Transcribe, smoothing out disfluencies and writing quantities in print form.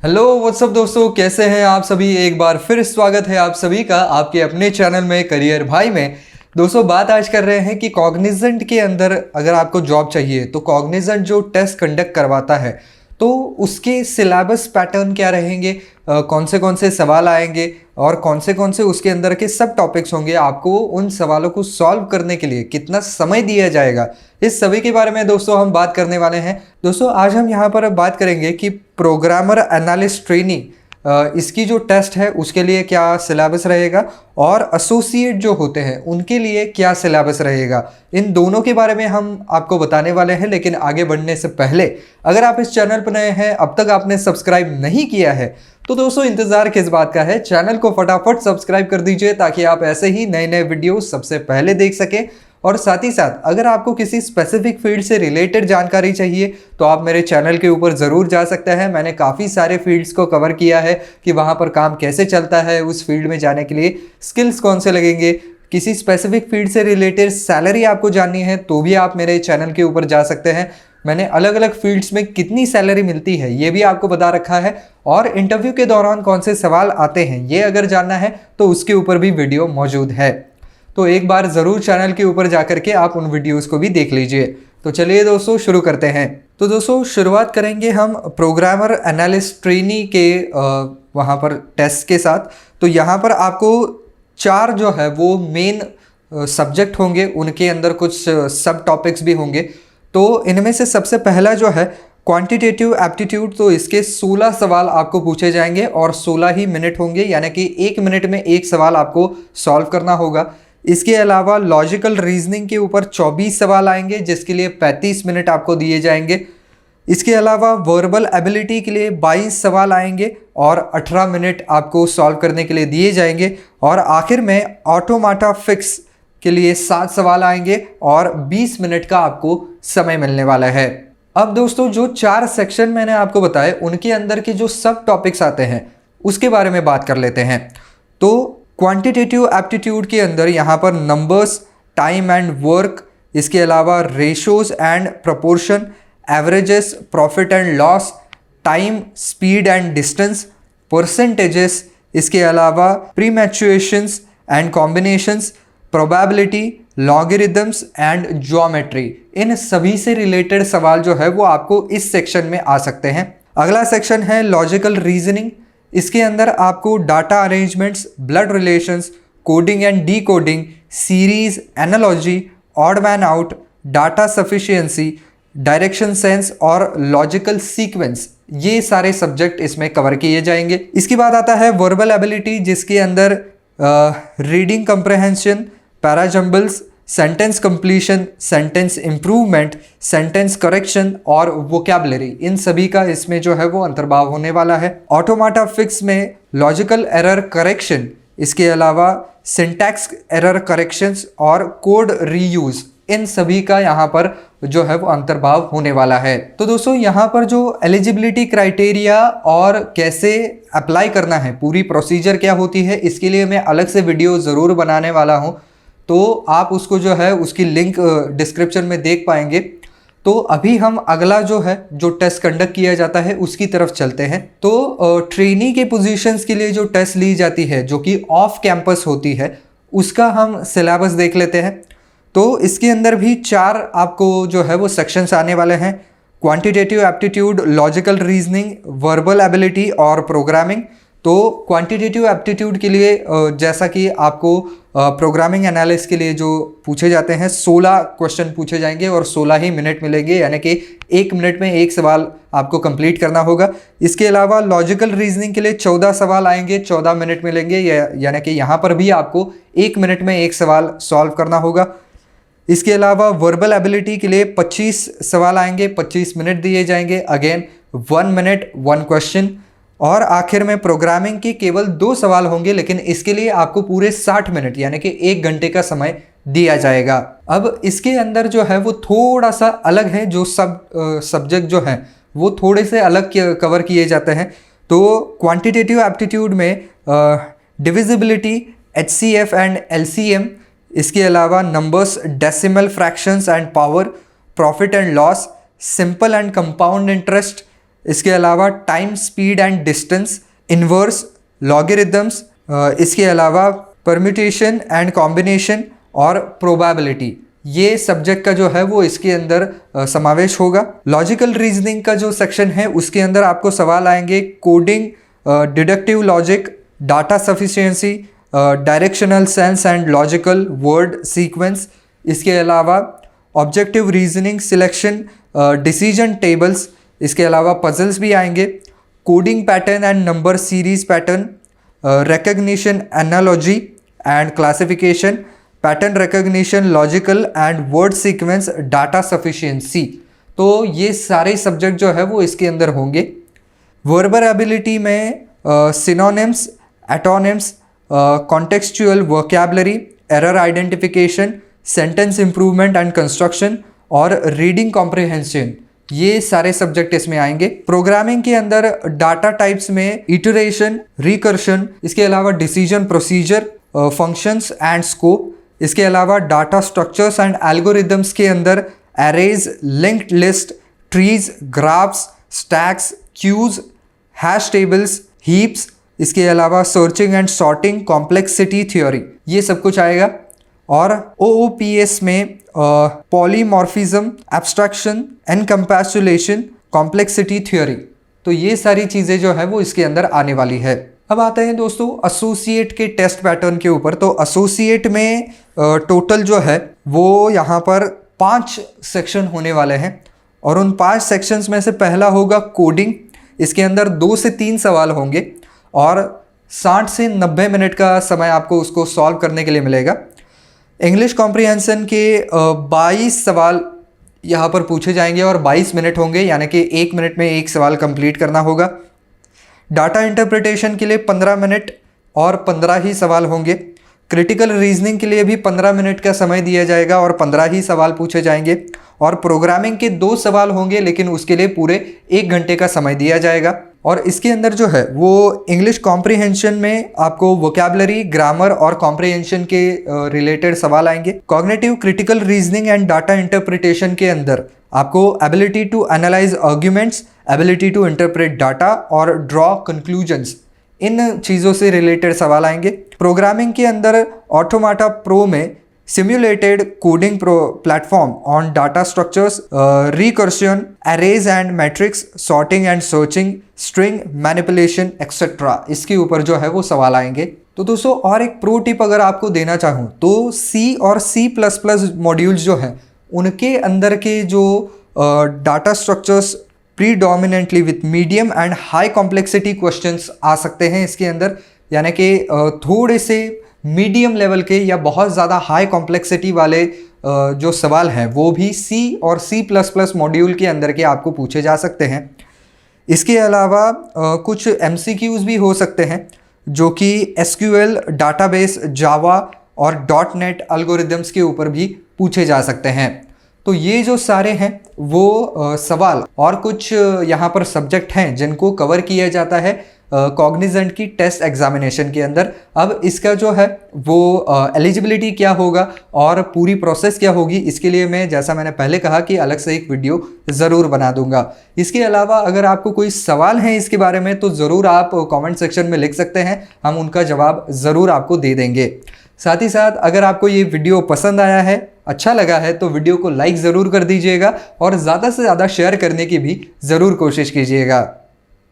Hello what's up दोस्तों, कैसे हैं आप सभी। एक बार फिर स्वागत है आप सभी का आपके अपने चैनल में करियर भाई में। दोस्तों बात आज कर रहे हैं कि कॉग्निजेंट के अंदर अगर आपको जॉब चाहिए तो कॉग्निजेंट जो टेस्ट कंडक्ट करवाता है तो उसके सिलेबस पैटर्न क्या रहेंगे, कौन से सवाल आएंगे और कौन से उसके अंदर के सब टॉपिक्स होंगे, आपको उन सवालों को सॉल्व करने के लिए कितना समय दिया जाएगा, इस सभी के बारे में दोस्तों हम बात करने वाले हैं। दोस्तों आज हम यहाँ पर बात करेंगे कि प्रोग्रामर एनालिस्ट ट्रेनी इसकी जो टेस्ट है उसके लिए क्या सिलेबस रहेगा और एसोसिएट जो होते हैं उनके लिए क्या सिलेबस रहेगा। इन दोनों के बारे में हम आपको बताने वाले हैं। लेकिन आगे बढ़ने से पहले अगर आप इस चैनल पर नए हैं, अब तक आपने सब्सक्राइब नहीं किया है तो दोस्तों इंतजार किस बात का है, चैनल को फटाफट सब्सक्राइब कर दीजिए ताकि आप ऐसे ही नए नए वीडियो सबसे पहले देख सकें। और साथ ही साथ अगर आपको किसी स्पेसिफिक फील्ड से रिलेटेड जानकारी चाहिए तो आप मेरे चैनल के ऊपर ज़रूर जा सकते हैं। मैंने काफ़ी सारे फील्ड्स को कवर किया है कि वहाँ पर काम कैसे चलता है, उस फील्ड में जाने के लिए स्किल्स कौन से लगेंगे, किसी स्पेसिफिक फील्ड से रिलेटेड सैलरी आपको जाननी है तो भी आप मेरे चैनल के ऊपर जा सकते हैं। मैंने अलग अलग फील्ड्स में कितनी सैलरी मिलती है ये भी आपको बता रखा है और इंटरव्यू के दौरान कौन से सवाल आते हैं ये अगर जानना है तो उसके ऊपर भी वीडियो मौजूद है। तो एक बार ज़रूर चैनल के ऊपर जाकर के आप उन वीडियोस को भी देख लीजिए। तो चलिए दोस्तों शुरू करते हैं। तो दोस्तों शुरुआत करेंगे हम प्रोग्रामर एनालिस्ट ट्रेनी के वहाँ पर टेस्ट के साथ। तो यहाँ पर आपको 4 जो है वो मेन सब्जेक्ट होंगे, उनके अंदर कुछ सब टॉपिक्स भी होंगे। तो इनमें से सबसे पहला जो है क्वांटिटेटिव एप्टीट्यूड, तो इसके 16 सवाल आपको पूछे जाएंगे और 16 ही मिनट होंगे, यानी कि 1 मिनट में एक सवाल आपको सॉल्व करना होगा। इसके अलावा लॉजिकल रीजनिंग के ऊपर 24 सवाल आएंगे जिसके लिए 35 मिनट आपको दिए जाएंगे। इसके अलावा वर्बल एबिलिटी के लिए 22 सवाल आएंगे और 18 मिनट आपको सॉल्व करने के लिए दिए जाएंगे। और आखिर में ऑटोमाटा फिक्स के लिए 7 सवाल आएंगे और 20 मिनट का आपको समय मिलने वाला है। अब दोस्तों जो 4 सेक्शन मैंने आपको बताए उनके अंदर के जो सब टॉपिक्स आते हैं उसके बारे में बात कर लेते हैं। तो क्वांटिटेटिव एप्टीट्यूड के अंदर यहाँ पर नंबर्स, टाइम एंड वर्क, इसके अलावा ratios and proportion, averages, profit and loss, time, speed and distance, percentages, इसके अलावा permutations and combinations, probability, logarithms and geometry, इन सभी से रिलेटेड सवाल जो है वो आपको इस सेक्शन में आ सकते हैं। अगला सेक्शन है लॉजिकल रीजनिंग। इसके अंदर आपको data arrangements, blood relations, coding and decoding, series, analogy, odd man out, data sufficiency, direction sense और लॉजिकल सीक्वेंस, ये सारे सब्जेक्ट इसमें कवर किए जाएंगे। इसके बाद आता है वर्बल एबिलिटी जिसके अंदर reading comprehension, parajumbles, sentence completion, sentence improvement, sentence correction और वोकैबुलरी, इन सभी का इसमें जो है वो अंतर्भाव होने वाला है। ऑटोमाटा फिक्स में लॉजिकल एरर करेक्शन, इसके अलावा सिंटैक्स एरर करेक्शंस और कोड रीयूज, इन सभी का यहाँ पर जो है वो अंतर्भाव होने वाला है। तो दोस्तों यहाँ पर जो एलिजिबिलिटी क्राइटेरिया और कैसे अप्लाई करना है, पूरी प्रोसीजर क्या होती है, इसके लिए मैं अलग से वीडियो ज़रूर बनाने वाला हूँ, तो आप उसको जो है उसकी लिंक डिस्क्रिप्शन में देख पाएंगे। तो अभी हम अगला जो है जो टेस्ट कंडक्ट किया जाता है उसकी तरफ चलते हैं। तो ट्रेनी के पोजीशंस के लिए जो टेस्ट ली जाती है जो कि ऑफ कैंपस होती है उसका हम सिलेबस देख लेते हैं। तो इसके अंदर भी 4 आपको जो है वो सेक्शंस आने वाले हैं, quantitative aptitude, logical reasoning, verbal ability और प्रोग्रामिंग। तो क्वांटिटेटिव एप्टीट्यूड के लिए जैसा कि आपको प्रोग्रामिंग एनालिस्ट के लिए जो पूछे जाते हैं 16 क्वेश्चन पूछे जाएंगे और 16 ही मिनट मिलेंगे, यानी कि 1 मिनट में एक सवाल आपको कंप्लीट करना होगा। इसके अलावा लॉजिकल रीजनिंग के लिए 14 सवाल आएंगे, 14 मिनट मिलेंगे, यानी कि यहाँ पर भी आपको 1 मिनट में एक सवाल सॉल्व करना होगा। इसके अलावा वर्बल एबिलिटी के लिए 25 सवाल आएंगे, 25 मिनट दिए जाएंगे, अगेन 1 मिनट 1 क्वेश्चन। और आखिर में प्रोग्रामिंग के केवल 2 सवाल होंगे, लेकिन इसके लिए आपको पूरे 60 मिनट यानी कि 1 घंटे का समय दिया जाएगा। अब इसके अंदर जो है वो थोड़ा सा अलग है, जो सब्जेक्ट जो है वो थोड़े से अलग कवर किए जाते हैं। तो क्वांटिटेटिव एप्टीट्यूड में डिविजिबिलिटी, HCF एंड LCM, इसके अलावा numbers, decimal fractions and power, profit and loss, simple and compound interest, इसके अलावा time, speed and distance, inverse, logarithms, इसके अलावा परम्यूटेशन एंड कॉम्बिनेशन और प्रोबेबिलिटी, ये सब्जेक्ट का जो है वो इसके अंदर समावेश होगा। लॉजिकल रीजनिंग का जो सेक्शन है उसके अंदर आपको सवाल आएंगे coding, deductive logic, data sufficiency, directional sense and logical word sequence, इसके अलावा objective reasoning, selection, decision tables, इसके अलावा पजल्स भी आएंगे, coding pattern and number series pattern, recognition, analogy and classification, pattern recognition, logical and word sequence, data sufficiency। तो ये सारे subject जो है वो इसके अंदर होंगे। वर्बल एबिलिटी में synonyms, antonyms, contextual vocabulary, error identification, sentence improvement and construction और रीडिंग कॉम्प्रिहेंशन, ये सारे सब्जेक्ट इसमें आएंगे। प्रोग्रामिंग के अंदर डाटा टाइप्स में इटरेशन, रिकर्शन, इसके अलावा decision procedure, functions and scope, इसके अलावा डाटा स्ट्रक्चर्स एंड एल्गोरिदम्स के अंदर arrays, linked list, trees, graphs, stacks, queues, hash tables, heaps, इसके अलावा searching and sorting, complexity theory, ये सब कुछ आएगा। और OOPS में पॉलीमॉर्फिज्म, एब्स्ट्रैक्शन, एनकम्पैसुलेशन, कॉम्प्लेक्सिटी थ्योरी, तो ये सारी चीज़ें जो है वो इसके अंदर आने वाली है। अब आते हैं दोस्तों एसोसिएट के टेस्ट पैटर्न के ऊपर। तो एसोसिएट में टोटल जो है वो यहाँ पर 5 सेक्शन होने वाले हैं और उन 5 सेक्शंस में से पहला होगा कोडिंग। इसके अंदर 2 से 3 सवाल होंगे और 60 से 90 मिनट का समय आपको उसको सॉल्व करने के लिए मिलेगा। इंग्लिश कॉम्प्रिहेंशन के 22 सवाल यहाँ पर पूछे जाएंगे और 22 मिनट होंगे, यानी कि 1 मिनट में एक सवाल कंप्लीट करना होगा। डाटा इंटरप्रिटेशन के लिए 15 मिनट और 15 ही सवाल होंगे। क्रिटिकल रीजनिंग के लिए भी 15 मिनट का समय दिया जाएगा और 15 ही सवाल पूछे जाएंगे। और प्रोग्रामिंग के 2 सवाल होंगे, लेकिन उसके लिए पूरे 1 घंटे का समय दिया जाएगा। और इसके अंदर जो है वो इंग्लिश कॉम्प्रिहेंशन में आपको वोकैबुलरी, ग्रामर और कॉम्प्रिहेंशन के रिलेटेड सवाल आएंगे। Cognitive critical reasoning and data interpretation के अंदर आपको ability to analyse arguments, ability to interpret data और ड्रॉ कंक्लूजन्स, इन चीज़ों से रिलेटेड सवाल आएंगे। प्रोग्रामिंग के अंदर ऑटोमाटा प्रो में simulated coding platform on data structures, recursion, arrays and matrix, sorting and searching, string manipulation etcetera, इसके ऊपर जो है वो सवाल आएंगे। तो दोस्तों और एक प्रो टिप अगर आपको देना चाहूँ तो C और C++ मॉड्यूल्स जो हैं उनके अंदर के जो data structures predominantly with medium and high complexity questions आ सकते हैं इसके अंदर, यानी कि थोड़े से मीडियम लेवल के या बहुत ज़्यादा हाई कॉम्प्लेक्सिटी वाले जो सवाल हैं वो भी C और C++ मॉड्यूल के अंदर के आपको पूछे जा सकते हैं। इसके अलावा कुछ MCQs भी हो सकते हैं जो कि SQL, डाटाबेस, जावा और .NET एल्गोरिदम्स के ऊपर भी पूछे जा सकते हैं। तो ये जो सारे हैं वो सवाल और कुछ यहाँ पर सब्जेक्ट हैं जिनको कवर किया जाता है कॉग्निजेंट की टेस्ट एग्जामिनेशन के अंदर। अब इसका जो है वो एलिजिबिलिटी क्या होगा और पूरी प्रोसेस क्या होगी, इसके लिए मैं, जैसा मैंने पहले कहा, कि अलग से एक वीडियो ज़रूर बना दूंगा। इसके अलावा अगर आपको कोई सवाल है इसके बारे में तो ज़रूर आप कमेंट सेक्शन में लिख सकते हैं, हम उनका जवाब ज़रूर आपको दे देंगे। साथ ही साथ अगर आपको ये वीडियो पसंद आया है, अच्छा लगा है, तो वीडियो को लाइक ज़रूर कर दीजिएगा और ज़्यादा से ज़्यादा शेयर करने की भी ज़रूर कोशिश कीजिएगा।